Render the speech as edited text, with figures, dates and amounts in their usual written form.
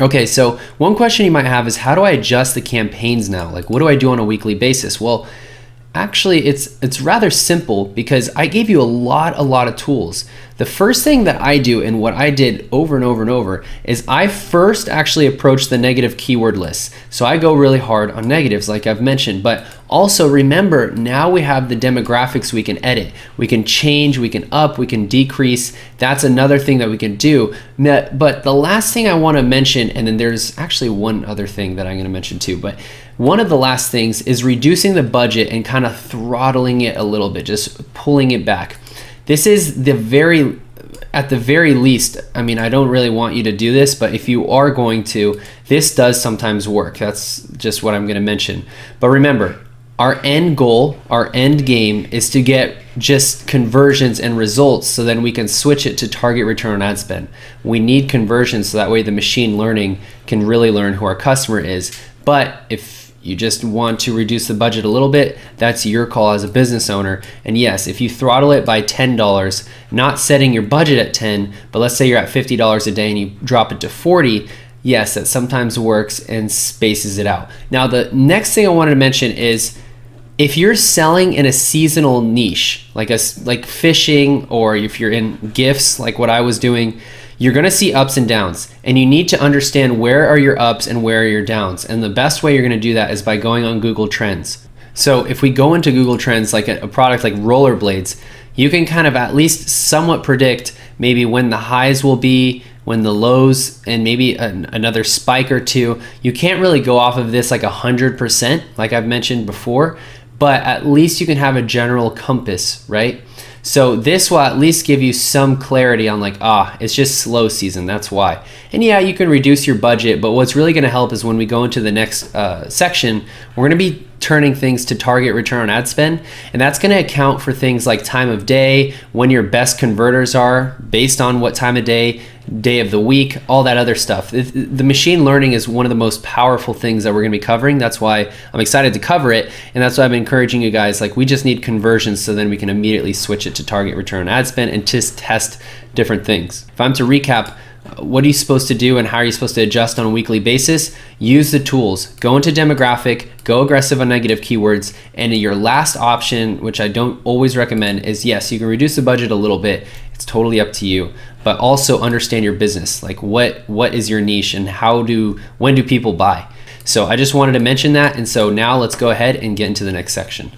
Okay, so one question you might have is how do I adjust the campaigns now? Like what do I do on a weekly basis? Well, actually it's rather simple because I gave you a lot of tools. The first thing that I do, and what I did over and over and over, is I first actually approach the negative keyword list. So I go really hard on negatives like I've mentioned, but also remember now we have the demographics we can edit. We can change, we can up, we can decrease. That's another thing that we can do. But the last thing I want to mention, and then there's actually one other thing that I'm going to mention too, but one of the last things is reducing the budget and kind of throttling it a little bit, just pulling it back. This is at the very least, I mean, I don't really want you to do this, but if you are going to, this does sometimes work. That's just what I'm going to mention. But remember, our end goal, our end game is to get just conversions and results so then we can switch it to target return on ad spend. We need conversions so that way the machine learning can really learn who our customer is. But if you just want to reduce the budget a little bit, that's your call as a business owner. And yes, if you throttle it by $10, not setting your budget at 10, but let's say you're at $50 a day and you drop it to 40, yes, that sometimes works and spaces it out. Now, the next thing I wanted to mention is if you're selling in a seasonal niche, like fishing, or if you're in gifts, like what I was doing, you're going to see ups and downs, and you need to understand where are your ups and where are your downs. And the best way you're going to do that is by going on Google Trends. So if we go into Google Trends, like a product like rollerblades, you can kind of at least somewhat predict maybe when the highs will be, when the lows, and maybe another spike or two. You can't really go off of this like 100%, like I've mentioned before, but at least you can have a general compass, right? So this will at least give you some clarity on like, it's just slow season, that's why. And yeah, you can reduce your budget, but what's really gonna help is when we go into the next section, we're gonna be turning things to target return on ad spend, and that's gonna account for things like time of day, when your best converters are, based on what time of day of the week, all that other stuff. The machine learning is one of the most powerful things that we're gonna be covering. That's why I'm excited to cover it, and that's why I'm encouraging you guys, like we just need conversions so then we can immediately switch it to target return on ad spend and just test different things. If I'm to recap, what are you supposed to do and how are you supposed to adjust on a weekly basis? Use the tools. Go into demographic, go aggressive on negative keywords, and your last option, which I don't always recommend, is yes, you can reduce the budget a little bit. It's totally up to you, but also understand your business. Like what is your niche and when do people buy? So I just wanted to mention that, and so now let's go ahead and get into the next section.